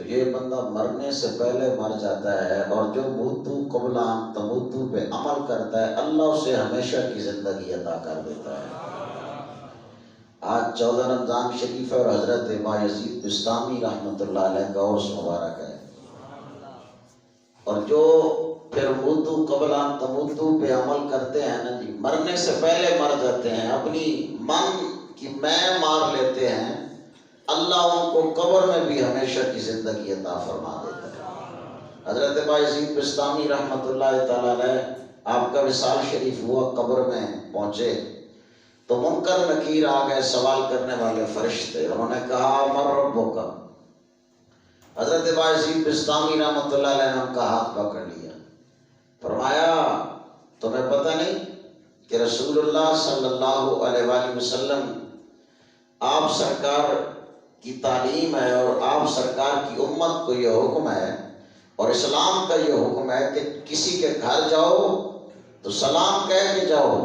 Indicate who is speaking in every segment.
Speaker 1: یہ بندہ مرنے سے پہلے مر جاتا ہے، اور جو موتو قبل ان تموتو پہ عمل کرتا ہے اللہ اسے ہمیشہ کی زندگی عطا کر دیتا ہے۔ آج 14 رمضان شریف ہے اور حضرت بایزید بستامی رحمۃ اللہ علیہ کا عرس مبارک ہے، اور جو پھر موتو قبل ان تموتو پہ عمل کرتے ہیں نا جی، مرنے سے پہلے مر جاتے ہیں، اپنی من کی میں مار لیتے ہیں، اللہ ان کو قبر میں بھی ہمیشہ کی زندگی عطا فرما دیتا ہے۔ حضرت بایزید بستامی رحمۃ اللہ تعالی علیہ آپ کا وصال شریف ہوا، قبر میں پہنچے تو منکر نکیر آ گئے، سوال کرنے والے فرشتے، انہوں نے کہا من ربک؟ حضرت بایزید بستامی رحمۃ اللہ علیہ نے ان کا ہاتھ پکڑ لیا، فرمایا تمہیں پتہ نہیں کہ رسول اللہ صلی اللہ علیہ وآلہ وسلم آپ سرکار کی تعلیم ہے، اور آپ سرکار کی امت کو یہ حکم ہے اور اسلام کا یہ حکم ہے کہ کسی کے گھر جاؤ تو سلام کہہ کے جاؤ،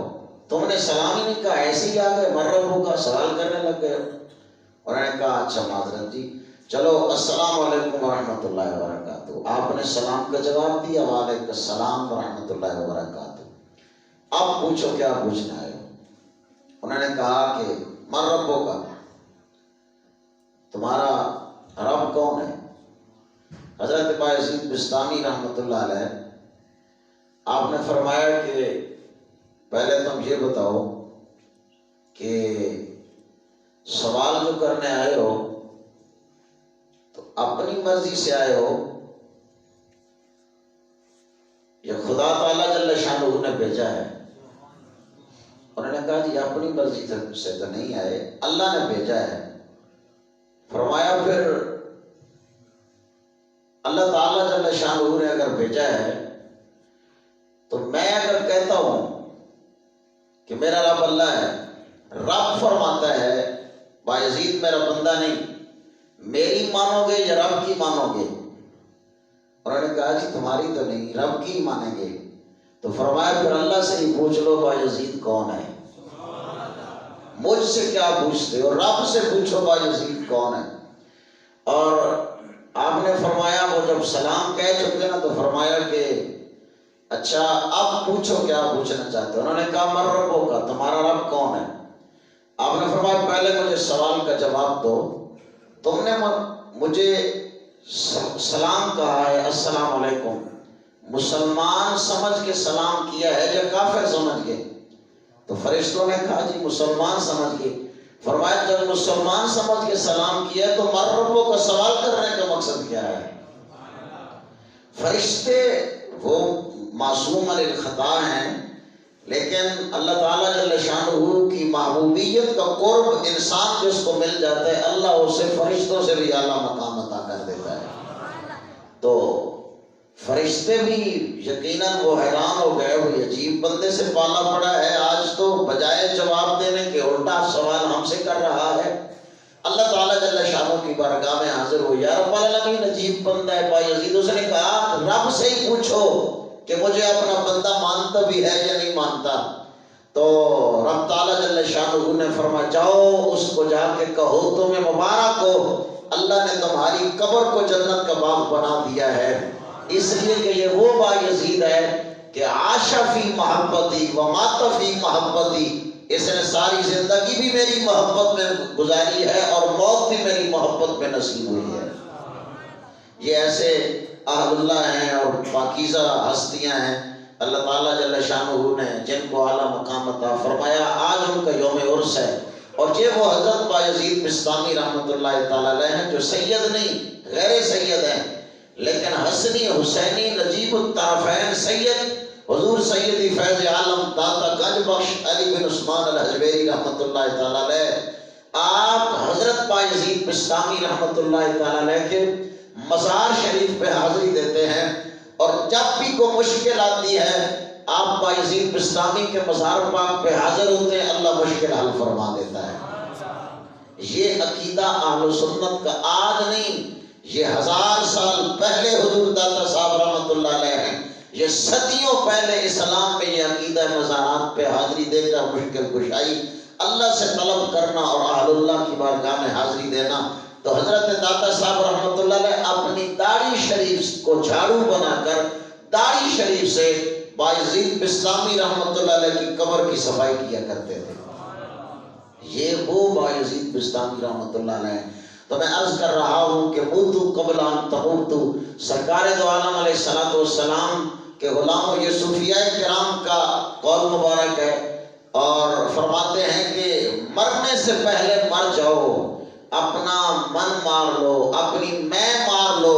Speaker 1: تم نے سلام ہی نہیں کہا، ایسے ہی آ گئے من ربک کا سوال کرنے لگ گئے۔ انہوں نے کہا اچھا معذرت جی، چلو السلام علیکم ورحمۃ اللہ وبرکاتہ، آپ نے سلام کا جواب دیا، وعلیکم السلام ورحمۃ اللہ وبرکاتہ، اب پوچھو کیا پوچھنا ہے۔ انہوں نے کہا کہ من ربک کا، تمہارا رب کون ہے؟ حضرت بایزید بستامی رحمۃ اللہ علیہ آپ نے فرمایا کہ پہلے تم یہ بتاؤ کہ سوال جو کرنے آئے ہو تو اپنی مرضی سے آئے ہو یا خدا تعالیٰ جل شانہ نے بھیجا ہے؟ انہوں نے کہا جی اپنی مرضی سے تو نہیں آئے، اللہ نے بھیجا ہے۔ فرمایا پھر اللہ تعالیٰ جل شانہ نے اگر بھیجا ہے تو میں اگر کہتا ہوں کہ میرا رب اللہ ہے، رب فرماتا ہے بایزید میرا بندہ نہیں، میری مانو گے یا رب کی مانو گے؟ انہوں نے کہا جی تمہاری تو نہیں، رب کی مانیں گے۔ تو فرمایا پھر اللہ سے ہی پوچھ لو بایزید کون ہے، مجھ سے کیا پوچھتے ہو، رب سے پوچھو بایزید کون ہے۔ اور آپ نے فرمایا وہ جب سلام کہہ چکے نا تو فرمایا کہ اچھا اب پوچھو کیا پوچھنا چاہتے ہو۔ انہوں نے کہا من ربک کا، تمہارا رب کون ہے؟ آپ نے فرمایا پہلے مجھے سوال کا جواب دو، تم نے مجھے سلام کہا ہے السلام علیکم، مسلمان سمجھ کے سلام کیا ہے یا کافر سمجھ کے؟ تو فرشتوں نے کہا جی مسلمان سمجھ کے۔ فرمایا جب مسلمان سمجھ کے سلام کیا ہے تو من ربک کا سوال کرنے کا مقصد کیا ہے؟ فرشتے وہ معصوم عن الخطا ہیں، لیکن اللہ تعالیٰ جل شانہ کی محبوبیت کا قرب انسان جس کو مل جاتا ہے اللہ اسے فرشتوں سے بھی اعلیٰ مقام عطا کر دیتا ہے۔ تو فرشتے بھی یقیناً وہ حیران ہو گئے، وہ عجیب بندے سے پالا پڑا ہے، آج تو بجائے جواب دینے کے الٹا سوال ہم سے کر رہا ہے۔ اللہ تعالیٰ جل شانہ کی بارگاہ میں حاضر ہو، یا رب العالمین عجیب بندہ ہے بایزید، اس نے کہا رب سے ہی پوچھو کہ مجھے اپنا بندہ مانتا بھی ہے یا نہیں مانتا۔ تو رب تعالیٰ جل شانہ نے فرمایا جاؤ اس کو جا کے کہو تمہیں مبارک ہو، اللہ نے تمہاری قبر کو جنت کا باغ بنا دیا ہے، اس لیے کہ یہ وہ بایزید ہے کہ عاش فی محبتی و مات فی محبتی، اس نے ساری زندگی بھی میری محبت میں گزاری ہے اور موت بھی میری محبت میں نصیب ہوئی ہے۔ یہ ایسے اہل اللہ ہیں اور پاکیزہ ہستیاں ہیں اللہ تعالیٰ جل شانہ نے جن کو اعلیٰ مقام عطا فرمایا، آج ان کا یوم عرس ہے۔ اور یہ وہ حضرت بایزید بستامی رحمۃ اللہ تعالیٰ علیہ ہیں جو سید نہیں غیر سید ہیں، لیکن حسنی حسینی نجیب الطرفین سید حضور سیدی فیض عالم داتا گنج بخش علی بن عثمان الحجویری رحمۃ اللہ تعالیٰ علیہ، آپ حضرت بایزید بستامی رحمۃ اللہ تعالیٰ علیہ کے مزار شریف پہ حاضری دیتے ہیں، اور جب بھی کوئی مشکل آتی ہے آپ بایزید بستامی کے مزار پاک پہ حاضر ہوتے ہیں، اللہ مشکل حل فرما دیتا ہے۔ یہ عقیدہ اہل سنت کا آج نہیں، یہ 1000 سال پہلے حضور داتا صاحب رحمۃ اللہ علیہ ہیں، یہ صدیوں پہلے اسلام میں یہ عقیدہ مزارات پہ حاضری دے کر مشکل کشائی اللہ سے طلب کرنا اور اہل اللہ کی بارگاہ میں حاضری دینا۔ تو حضرت داتا صاحب رحمۃ اللہ علیہ اپنی شریف کو جھاڑو بنا کر داڑھی شریف سے بایزید بسطامی رحمۃ اللہ علیہ کی قبر کی صفائی کیا کرتے تھے. یہ وہ بایزید بسطامی رحمۃ اللہ علیہ. تو میں عرض کر رہا ہوں کہ موتو قبل ان تموتو، سرکار دو عالم علیہ الصلوۃ والسلام کے غلاموں، یہ صوفیاء کرام کا قول مبارک ہے، اور فرماتے ہیں کہ مرنے سے پہلے مر جاؤ، اپنا من مار لو، اپنی میں مار لو.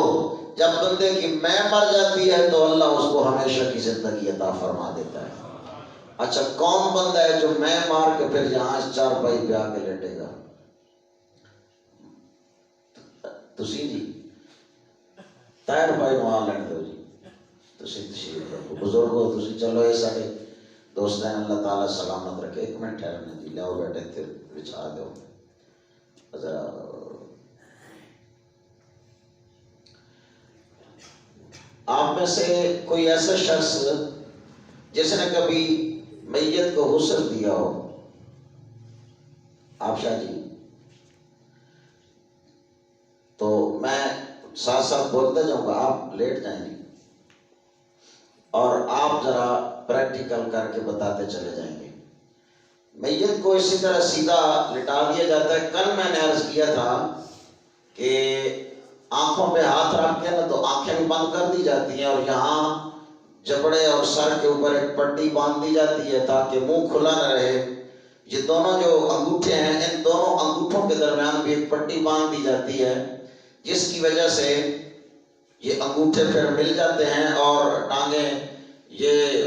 Speaker 1: جب بندے کی میں مر جاتی ہے تو اللہ اس کو ہمیشہ کی زندگی عطا فرما دیتا ہے. اچھا کون بندہ ہے جو میں مار کے پھر یہاں اس چارپائی پہ آ کے لیٹے گا؟ تسی جی تیر پائی وہاں لڑ دو جی، تسی تشریف رکھو بزرگو، تسی چلو یہ سارے دوست ہیں، اللہ تعالیٰ سلامت رکھے. ایک منٹ ٹھہرنے جی، لیاؤ بیٹھے تھے بچھا دو ذرا. آپ میں سے کوئی ایسا شخص جس نے کبھی میت کو غسل دیا ہو؟ آپ شاہ جی، تو میں ساتھ ساتھ بولتا جاؤں گا، آپ لیٹ جائیں گے اور آپ ذرا پریکٹیکل کر کے بتاتے چلے جائیں گے. میت کو اسی طرح سیدھا لٹا دیا جاتا ہے. کل میں نے عرض کیا تھا کہ آنکھوں پہ ہاتھ رکھ کے نا تو آنکھیں بھی بند کر دی جاتی ہیں، اور یہاں جبڑے اور سر کے اوپر ایک پٹی باندھ دی جاتی ہے تاکہ منہ کھلا نہ رہے. یہ دونوں جو انگوٹھے ہیں، ان دونوں انگوٹھوں کے درمیان بھی ایک پٹی باندھ دی جاتی ہے، جس کی وجہ سے یہ انگوٹھے پھر مل جاتے ہیں اور ٹانگیں یہ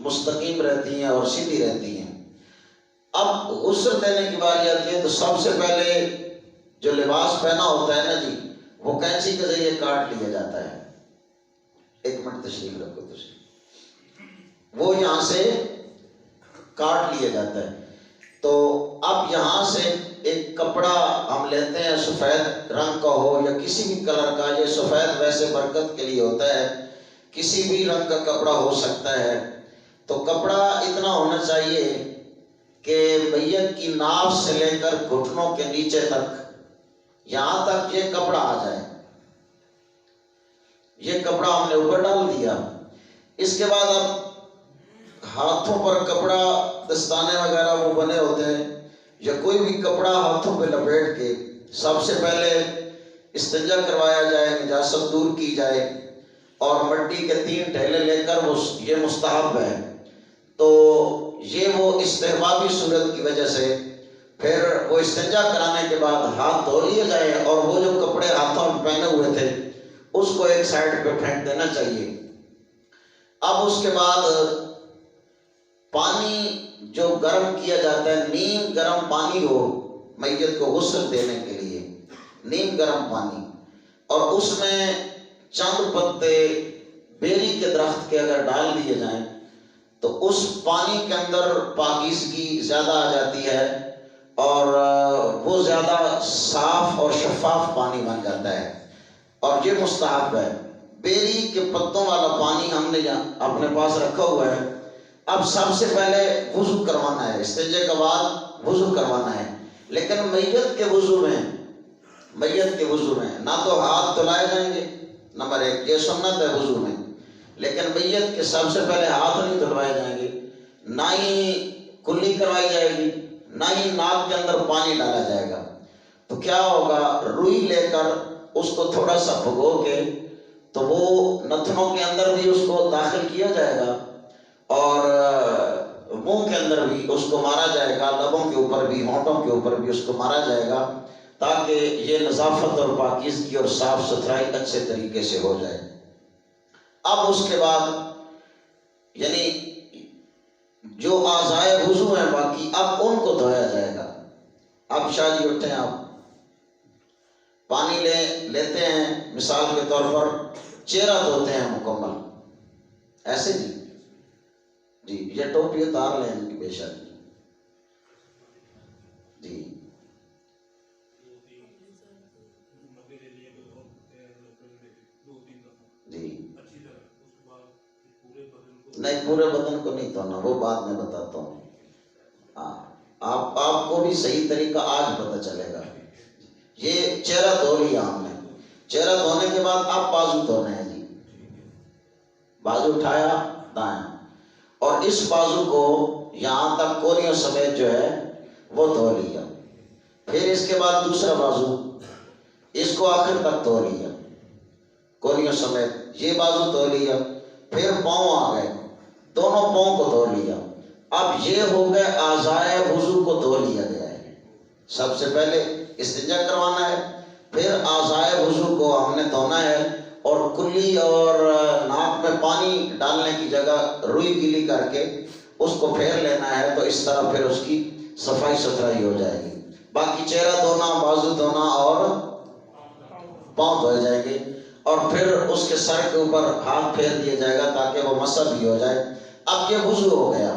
Speaker 1: مستقیم رہتی ہیں اور سیدھی رہتی ہیں. اب غسل دینے کی باری آتی ہے تو سب سے پہلے جو لباس پہنا ہوتا ہے نا جی، وہ کینچی کے ذریعے کاٹ لیا جاتا ہے. ایک منٹ تشریف رکھو، وہ یہاں سے کاٹ لیا جاتا ہے. تو اب یہاں سے ایک کپڑا ہم لیتے ہیں، سفید رنگ کا ہو یا کسی بھی کلر کا. یہ سفید ویسے برکت کے لیے ہوتا ہے، کسی بھی رنگ کا کپڑا ہو سکتا ہے. تو کپڑا اتنا ہونا چاہیے کہ میت کی ناف سے لے کر گھٹنوں کے نیچے تک، یہاں تک یہ کپڑا آ جائے. یہ کپڑا ہم نے اوپر ڈال دیا. اس کے بعد اب ہاتھوں پر کپڑا، دستانے وغیرہ وہ بنے ہوتے ہیں، یا کوئی بھی کپڑا ہاتھوں پہ لپیٹ کے سب سے پہلے استنجا کروایا جائے، نجاست دور کی جائے، اور مٹی کے 3 ڈھیلے لے کر یہ مستحب ہے. تو یہ وہ استحبابی صورت کی وجہ سے پھر وہ استنجا کرانے کے بعد ہاتھ دھو لیے جائے، اور وہ جو کپڑے ہاتھوں میں پہنے ہوئے تھے اس کو ایک سائڈ پہ پھینک دینا چاہیے. اب اس کے بعد پانی جو گرم کیا جاتا ہے، نیم گرم پانی ہو میت کو غسل دینے کے لیے، نیم گرم پانی، اور اس میں چند پتے بیری کے درخت کے اگر ڈال دیے جائیں تو اس پانی کے اندر پاکیزگی زیادہ آ جاتی ہے، اور وہ زیادہ صاف اور شفاف پانی بن جاتا ہے، اور یہ مستحب ہے. بیری کے پتوں والا پانی ہم نے اپنے پاس رکھا ہوا ہے. اب سب سے پہلے وضو کروانا ہے، استنجے کے بعد وضو کروانا ہے. لیکن میت کے وضو میں نہ تو ہاتھ دھلائے جائیں گے، نمبر 1 یہ سنت ہے وضو میں. لیکن میت کے سب سے پہلے ہاتھ نہیں دھلوائے جائیں گے، نہ ہی کلی کروائی جائے گی، نہ ہی ناک کے اندر پانی ڈالا جائے گا. تو کیا ہوگا، روئی لے کر اس کو تھوڑا سا بھگو کے تو وہ نتنوں کے اندر بھی اس کو داخل کیا جائے گا، اور منہ کے اندر بھی اس کو مارا جائے گا، لبوں کے اوپر بھی، ہونٹوں کے اوپر بھی اس کو مارا جائے گا، تاکہ یہ نظافت اور پاکیزگی اور صاف ستھرائی اچھے طریقے سے ہو جائے. اب اس کے بعد یعنی جو اعضائے وضو ہیں باقی، اب ان کو دھویا جائے گا. اب شاہ جی اٹھیں، آپ پانی لیتے ہیں، مثال کے طور پر چہرہ دھوتے ہیں مکمل ایسے جی یہ ٹوپی اتار لیں ان کی بے شک جی. نہیں، پورے بدن کو نہیں دھونا، وہ بعد میں بتاتا ہوں. آپ کو بھی صحیح طریقہ آج پتہ چلے گا. یہ چہرہ دھو لیا ہم نے، چہرہ دھونے کے بعد اب بازو دھونے ہیں جی، بازو اٹھایا دائیں، اور اس بازو کو یہاں تک کوریوں سمیت جو ہے وہ دھو لیا، پھر اس کے بعد دوسرا بازو، اس کو آخر تک دھو لیا کوریوں سمیت، یہ بازو دھو لیا، پھر پاؤں آ گئے، دونوں پاؤں کو دھو لیا۔ اب یہ ہو گئے اعضائے وضو کو دھو لیا گیا ہے۔ سب سے پہلے استنجا کروانا ہے، پھر اعضائے وضو کو ہم نے دھونا ہے، اور کلی اور ناک میں پانی ڈالنے کی جگہ روئی گیلی کر کے اس کو پھیر لینا ہے، تو اس طرح پھر اس کی صفائی ستھرائی ہو جائے گی۔ باقی چہرہ دھونا، بازو دھونا اور پاؤں دھوئے جائیں گے، اور پھر اس کے سر کے اوپر ہاتھ پھیر دیا جائے گا تاکہ وہ مسح بھی ہو جائے۔ اب یہ وضو ہو گیا۔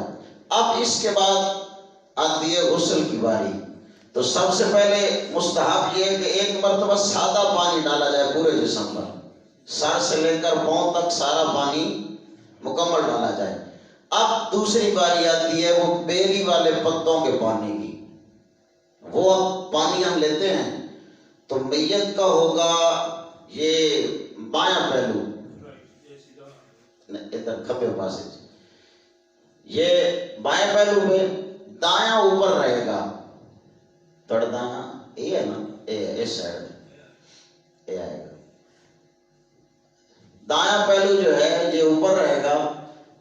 Speaker 1: اب اس کے بعد آتی ہے غسل کی باری۔ تو سب سے پہلے مستحب یہ ہے کہ ایک مرتبہ سادہ پانی ڈالا جائے پورے جسم پر، سر سے لے کر پاؤں تک سارا پانی مکمل ڈالا جائے۔ اب دوسری باری آتی ہے وہ بیری والے پتوں کے پانی کی۔ وہ پانی ہم لیتے ہیں تو میت کا ہوگا یہ بایاں پہلو، ادھر کھبے پاس، یہ بائیں پہلو پہ، دایاں اوپر رہے گا، تھوڑا دایاں یہ ہے نا، اس سائڈ یہ آئے گا، دایاں پہلو جو ہے یہ اوپر رہے گا۔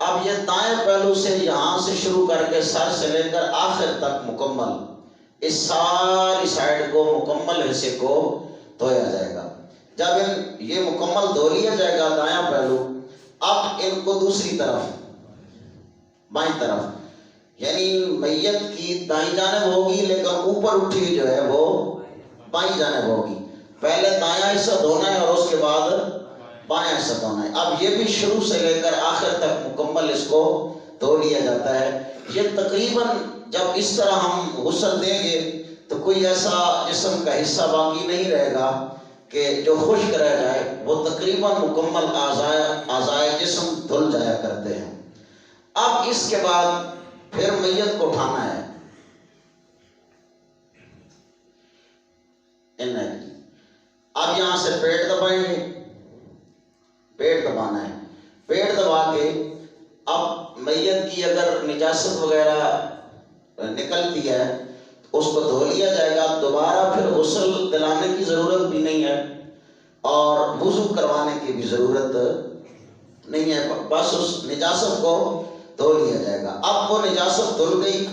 Speaker 1: اب یہ دائیں پہلو سے یہاں سے شروع کر کے سر سے لے کر آخر تک مکمل اس ساری سائڈ کو، مکمل حصے کو دھویا جائے گا۔ جب یہ مکمل دھو لیا جائے گا دایاں پہلو، اب ان کو دوسری طرف، بائیں طرف، یعنی میت کی دائیں جانب ہوگی لیکن اوپر اٹھی جو ہے وہ بائیں جانب ہوگی۔ پہلے دایاں حصہ دھونا ہے اور اس کے بعد بایاں حصہ دھونا ہے۔ اب یہ بھی شروع سے لے کر آخر تک مکمل اس کو دھو لیا جاتا ہے۔ یہ تقریباً جب اس طرح ہم غسل دیں گے تو کوئی ایسا جسم کا حصہ باقی نہیں رہے گا کہ جو خشک رہ جائے، وہ تقریباً مکمل اعضائے جسم دھل جایا کرتے ہیں۔ اب اس کے بعد پھر میت کو اٹھانا ہے، اب یہاں سے پیٹ دبائیں گے، پیٹ دبانا ہے، پیٹ دبا کے اب میت کی اگر نجاست وغیرہ نکلتی ہے اس کو دھو لیا جائے گا۔ دوبارہ پھر غسل دلانے کی ضرورت بھی نہیں ہے اور وضو کروانے کی بھی ضرورت نہیں ہے، بس اس نجاست کو دھو لیا جائے گا۔ اب وہ نجاست دھل گئی،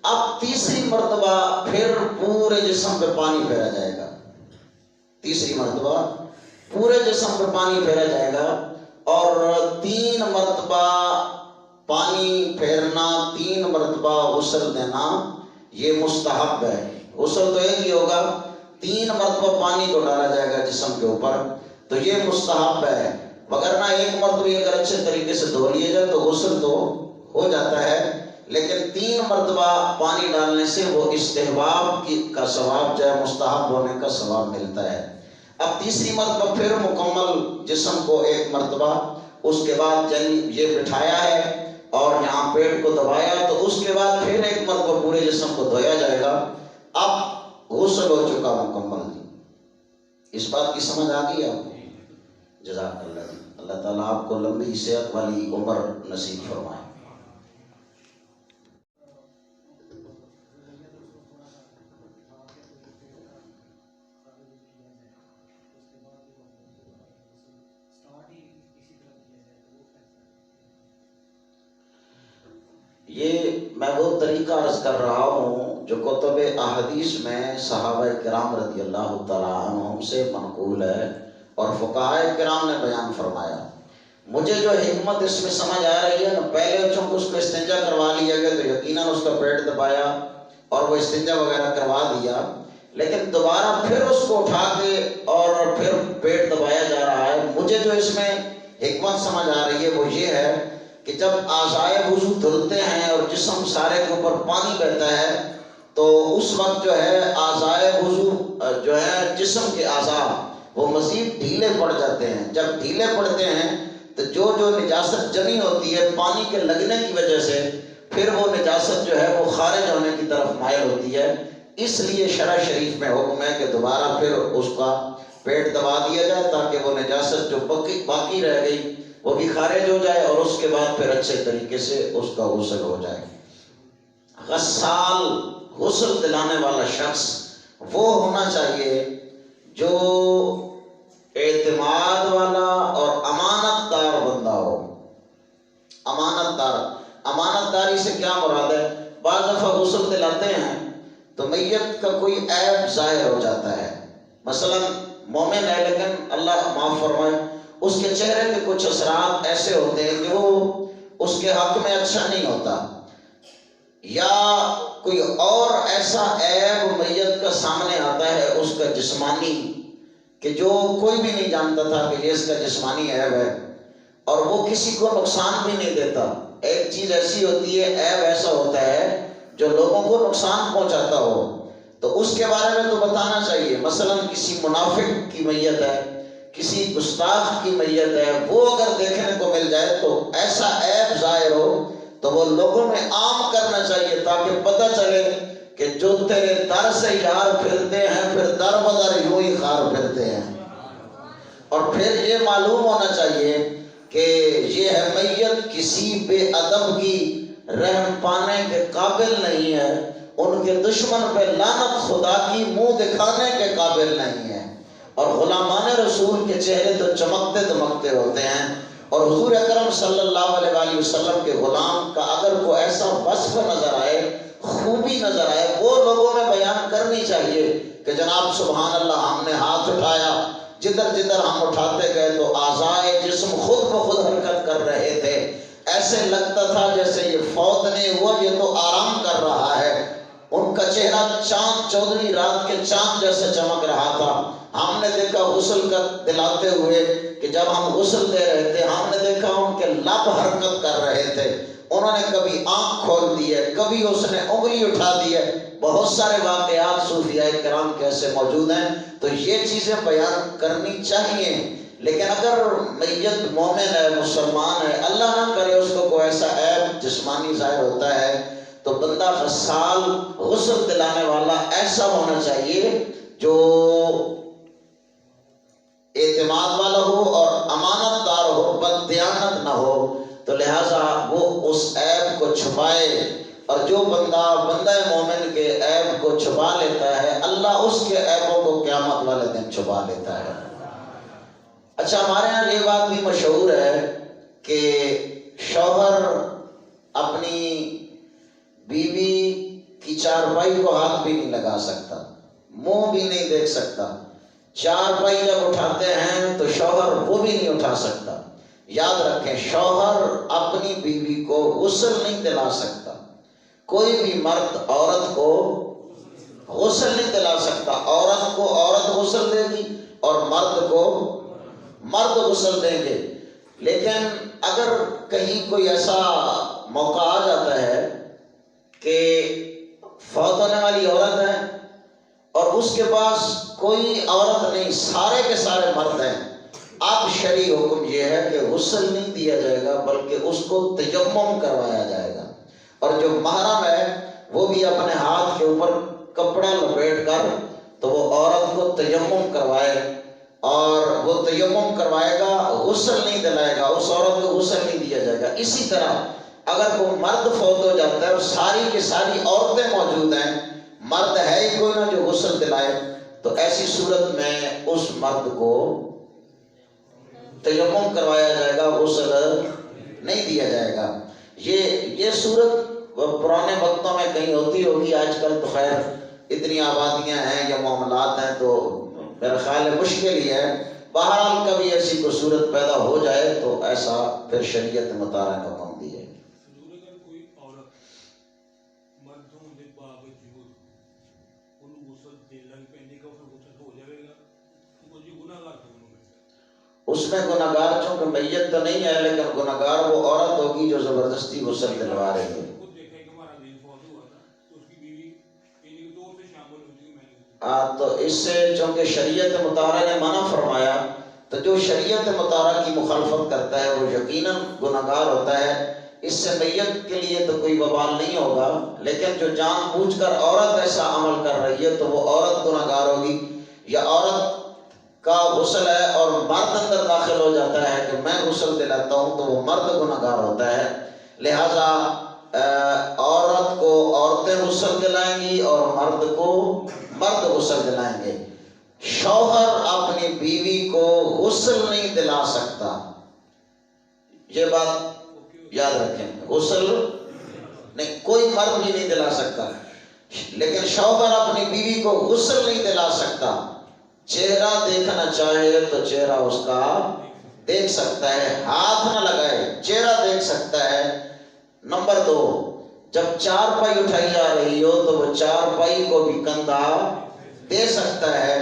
Speaker 1: اب تیسری مرتبہ پھر پورے جسم پہ پانی پھیرا جائے گا، تیسری مرتبہ پورے جسم پہ پانی پھیرا جائے گا، اور 3 مرتبہ پانی پھیرنا، 3 مرتبہ غسل دینا یہ مستحب ہے۔ غسل تو ایک ہی ہوگا، 3 مرتبہ پانی کو ڈالا جائے گا جسم کے اوپر، تو یہ مستحب ہے، وگرنہ ایک مرتبہ اگر اچھے طریقے سے دھو لیا جائے تو غسل تو ہو جاتا ہے، لیکن 3 مرتبہ پانی ڈالنے سے وہ استحباب کا ثواب جو ہے مستحب ہونے کا ثواب ملتا ہے۔ اب تیسری مرتبہ پھر مکمل جسم کو 1 مرتبہ، اس کے بعد یہ بٹھایا ہے اور یہاں پیٹ کو دبایا، تو اس کے بعد پھر 1 مرتبہ پورے جسم کو دھویا جائے گا۔ اب غسل ہو چکا مکمل۔ اس بات کی سمجھ آ گئی آپ کو؟ جزاک اللہ۔ اللہ تعالیٰ آپ کو لمبی صحت والی عمر نصیب فرمائے۔ یہ میں وہ طریقہ عرض کر رہا ہوں جو کتب احادیث میں صحابہ کرام رضی اللہ تعالیٰ عنہم سے منقول ہے اور فقہاء کرام نے بیان فرمایا۔ مجھے جو حکمت اس میں سمجھ آ رہی ہے نا، پہلے چونکہ اس کو استنجا کروا لیا گیا تو یقیناً اس کا پیٹ دبایا اور وہ استنجا وغیرہ کروا دیا، لیکن دوبارہ پھر اس کو اٹھا کے اور پھر پیٹ دبایا جا رہا ہے۔ مجھے جو اس میں حکمت سمجھ آ رہی ہے وہ یہ ہے کہ جب اعضائے وضو دھلتے ہیں اور جسم سارے کے اوپر پانی بہتا ہے تو اس وقت جو ہے اعضائے وضو جو ہے جسم کے اعضاء وہ مزید ڈھیلے پڑ جاتے ہیں۔ جب ڈھیلے پڑتے ہیں تو جو نجاست جمی ہوتی ہے پانی کے لگنے کی وجہ سے، پھر وہ نجاست جو ہے وہ خارج ہونے کی طرف مائل ہوتی ہے۔ اس لیے شرع شریف میں حکم ہے کہ دوبارہ پھر اس کا پیٹ دبا دیا جائے تاکہ وہ نجاست جو باقی رہ گئی وہ بھی خارج ہو جائے، اور اس کے بعد پھر اچھے طریقے سے اس کا غسل ہو جائے۔ غسال، غسل دلانے والا شخص وہ ہونا چاہیے جو اعتماد والا اور امانت دار بندہ ہو۔ امانت دار، امانت داری سے کیا مراد ہے؟ بعض دفعہ غسل دلاتے ہیں تو میت کا کوئی عیب ظاہر ہو جاتا ہے، مثلا مومن ہے لیکن اللہ معاف فرمائے اس کے چہرے کے کچھ اثرات ایسے ہوتے ہیں کہ وہ اس کے حق میں اچھا نہیں ہوتا، یا کوئی اور ایسا عیب میت کا سامنے آتا ہے اس کا جسمانی کہ جو کوئی بھی نہیں جانتا تھا کہ یہ اس کا جسمانی عیب ہے، اور وہ کسی کو نقصان بھی نہیں دیتا۔ ایک چیز ایسی ہوتی ہے، عیب ایسا ہوتا ہے جو لوگوں کو نقصان پہنچاتا ہو، تو اس کے بارے میں تو بتانا چاہیے۔ مثلا کسی منافق کی میت ہے، کسی گستاخ کی میت ہے، وہ اگر دیکھنے کو مل جائے تو ایسا عیب ظاہر ہو تو وہ لوگوں میں عام کرنا چاہیے تاکہ پتہ چلے کہ جو تیرے در سے یار پھرتے ہیں پھر در بدر یوں ہی خار پھرتے ہیں۔ اور پھر یہ معلوم ہونا چاہیے کہ یہ ہے میت کسی بے ادب کی رحم پانے کے قابل نہیں ہے، ان کے دشمن پہ لعنت خدا کی منہ دکھانے کے قابل نہیں ہے۔ اور غلامان رسول کے چہرے تو چمکتے دمکتے ہوتے ہیں، اور حضور اکرم صلی اللہ علیہ وآلہ وسلم کے غلام کا اگر کوئی ایسا وصف نظر آئے، خوبی نظر آئے، وہ لوگوں میں بیان کرنی چاہیے کہ جناب سبحان اللہ ہم نے ہاتھ اٹھایا، جدھر جدھر ہم اٹھاتے گئے تو اعضائے جسم خود بخود حرکت کر رہے تھے، ایسے لگتا تھا جیسے یہ فوت نہیں ہوا، یہ تو آرام کر رہا ہے۔ ان کا چہرہ چاند چودھویں رات کے چاند جیسے چمک رہا تھا۔ ہم نے دیکھا غسل کا دلاتے ہوئے کہ جب ہم غسل دے رہے تھے ہم نے دیکھا ان کے لب حرکت کر رہے تھے، انہوں نے کبھی آنکھ کھول دی ہے، کبھی اس نے انگلی اٹھا دی ہے۔ بہت سارے واقعات صوفیاء کرام کے ایسے موجود ہیں، تو یہ چیزیں بیان کرنی چاہیے۔ لیکن اگر میت مومن ہے، مسلمان ہے، اللہ نہ کرے اس کو کوئی ایسا عیب جسمانی ظاہر ہوتا ہے، تو بندہ غسال، غسل دلانے والا ایسا ہونا چاہیے جو اعتماد والا ہو اور امانت دار ہو، بددیانت نہ ہو، تو لہٰذا وہ اس عیب کو چھپائے۔ اور جو بندہ مومن کے عیب کو چھپا لیتا ہے، اللہ اس کے عیبوں کو قیامت والے دن چھپا لیتا ہے۔ اچھا، ہمارے یہاں یہ بات بھی مشہور ہے کہ شوہر اپنی بیوی کی چارپائی کو ہاتھ بھی نہیں لگا سکتا، منہ بھی نہیں دیکھ سکتا۔ چارپائی جب اٹھاتے ہیں تو شوہر وہ بھی نہیں اٹھا سکتا۔ یاد رکھیں، شوہر اپنی بیوی کو غسل نہیں دلا سکتا، کوئی بھی مرد عورت کو غسل نہیں دلا سکتا۔ عورت کو عورت غسل دے گی اور مرد کو مرد غسل دیں گے۔ لیکن اگر کہیں کوئی ایسا موقع آ جاتا ہے کہ فوت ہونے والی عورت ہے اور اس کے پاس کوئی عورت نہیں، سارے کے سارے مرد ہیں، اب شرعی حکم یہ ہے کہ غسل نہیں دیا جائے گا بلکہ اس کو تیمم کروایا جائے گا، اور جو محرم ہے وہ بھی اپنے ہاتھ کے اوپر کپڑا لپیٹ کر تو وہ عورت کو تیمم کروائے، اور وہ تیمم کروائے گا، غسل نہیں دلائے گا، اس عورت کو غسل نہیں دیا جائے گا۔ اسی طرح اگر کوئی مرد فوت ہو جاتا ہے اور ساری کی ساری عورتیں موجود ہیں، مرد ہے ہی کوئی نہ جو غسل دلائے، تو ایسی صورت میں اس مرد کو تیمم کروایا جائے گا، غسل نہیں دیا جائے گا۔ یہ صورت پرانے وقتوں میں کہیں ہوتی ہوگی، آج کل تو خیر اتنی آبادیاں ہیں یا معاملات ہیں تو میرا خیال ہے مشکل ہی ہے۔ بہرحال کبھی ایسی کوئی صورت پیدا ہو جائے تو ایسا پھر شریعت مطالعہ کا حکم دی ہے۔ اس میں گناہگار چونکہ میت تو نہیں ہے، لیکن گناہگار وہ عورت ہوگی جو زبردستی غسل دلوا رہی ہے۔ تو اس سے چونکہ شریعت مطہرہ نے منع فرمایا، تو جو شریعت مطہرہ کی مخالفت کرتا ہے وہ یقیناً گناہگار ہوتا ہے۔ اس سے میت کے لیے تو کوئی وبال نہیں ہوگا، لیکن جو جان بوجھ کر عورت ایسا عمل کر رہی ہے تو وہ عورت گناہگار ہوگی، یا عورت کا غسل ہے اور مرد اندر داخل ہو جاتا ہے کہ میں غسل دلاتا ہوں تو وہ مرد گنہگار ہوتا ہے. لہٰذا عورت کو عورتیں غسل دلائیں گی اور مرد کو مرد غسل دلائیں گے. شوہر اپنی بیوی کو غسل نہیں دلا سکتا، یہ بات یاد رکھیں. غسل نہیں، کوئی مرد بھی نہیں دلا سکتا، لیکن شوہر اپنی بیوی کو غسل نہیں دلا سکتا. چہرہ دیکھنا چاہے تو چہرہ اس کا دیکھ سکتا ہے، ہاتھ نہ لگائے، چہرہ دیکھ سکتا ہے. نمبر 2، جب چارپائی اٹھائی جا رہی ہو تو وہ چارپائی کو بھی کندھا دے سکتا ہے.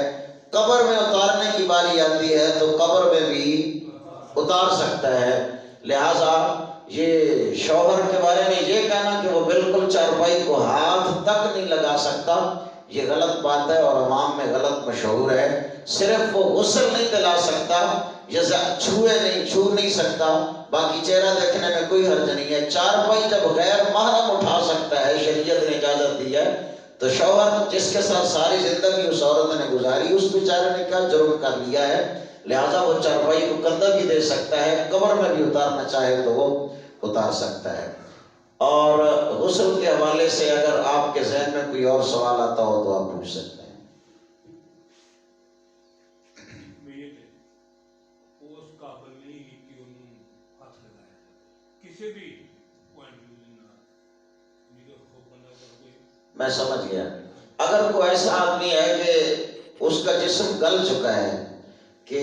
Speaker 1: قبر میں اتارنے کی باری آتی ہے تو قبر میں بھی اتار سکتا ہے. لہٰذا یہ شوہر کے بارے میں یہ کہنا کہ وہ بالکل چارپائی کو ہاتھ تک نہیں لگا سکتا، یہ غلط بات ہے اور عوام میں غلط مشہور ہے. صرف وہ غسل نہیں دلا سکتا، چھو نہیں سکتا، باقی چہرہ دیکھنے میں کوئی حرج نہیں ہے. چارپائی جب غیر محرم اٹھا سکتا ہے، شریعت نے اجازت دی ہے، تو شوہر جس کے ساتھ ساری زندگی اس عورت نے گزاری، اس بیچارے نے کیا جرم کر لیا ہے. لہٰذا وہ چارپائی کو کندھا بھی دے سکتا ہے، قبر میں بھی اتارنا چاہے تو وہ اتار سکتا ہے. اور غسل کے حوالے سے اگر آپ کے ذہن میں کوئی اور سوال آتا ہو تو آپ پوچھ سکتے ہیں. میں سمجھ گیا. اگر کوئی ایسا آدمی ہے کہ اس کا جسم گل چکا ہے کہ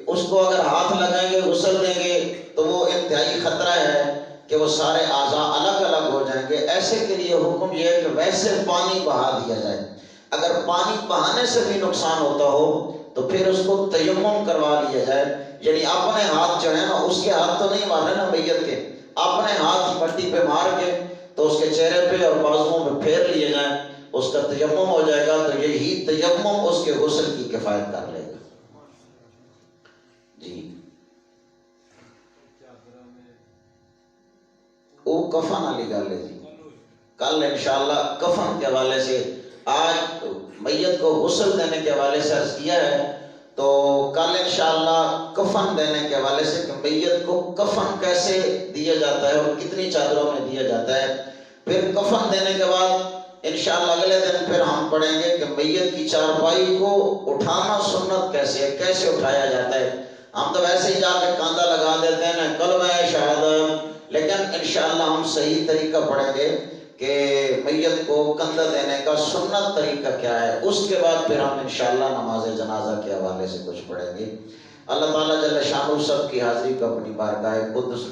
Speaker 1: اس کو اگر ہاتھ لگائیں گے غسل دیں گے تو وہ انتہائی خطرہ ہے کہ وہ سارے اعضاء الگ الگ ہو جائیں گے، ایسے کے لیے حکم یہ ہے کہ ویسے پانی بہا دیا جائے. اگر پانی بہانے سے بھی نقصان ہوتا ہو تو پھر اس کو تیمم کروا لیا جائے، یعنی اپنے ہاتھ جو ہے نا، اس کے ہاتھ تو نہیں مارنے نا میت کے، اپنے ہاتھ مٹی پہ مار کے تو اس کے چہرے پہ اور بازوؤں پہ پھیر لیے جائیں، اس کا تیمم ہو جائے گا. تو یہی تیمم اس کے غسل کی کفایت کر لے گا. جی وہ کفن والی گل ہے جی. کل انشاءاللہ کفن کے حوالے سے، آج میت کو غسل دینے کے حوالے سے عرض کیا ہے، تو کل انشاءاللہ کفن دینے کے حوالے سے کہ میت کو کفن کیسے دیا جاتا ہے اور کتنی چادروں میں دیا جاتا ہے. پھر کفن دینے کے بعد انشاءاللہ اگلے دن پھر ہم پڑھیں گے کہ میت کی چارپائی کو اٹھانا سنت کیسے ہے، کیسے اٹھایا جاتا ہے. ہم تو ویسے ہی جا کے کاندھا لگا دیتے ہیں کلمہ شہادت، لیکن انشاءاللہ ہم صحیح طریقہ پڑھیں گے کہ میت کو کندھا دینے کا سنت طریقہ کیا ہے. اس کے بعد پھر ہم انشاءاللہ نماز جنازہ کے حوالے سے کچھ پڑھیں گے. اللہ تعالیٰ جل شانہ سب کی حاضری کو اپنی بارگاہ قدس میں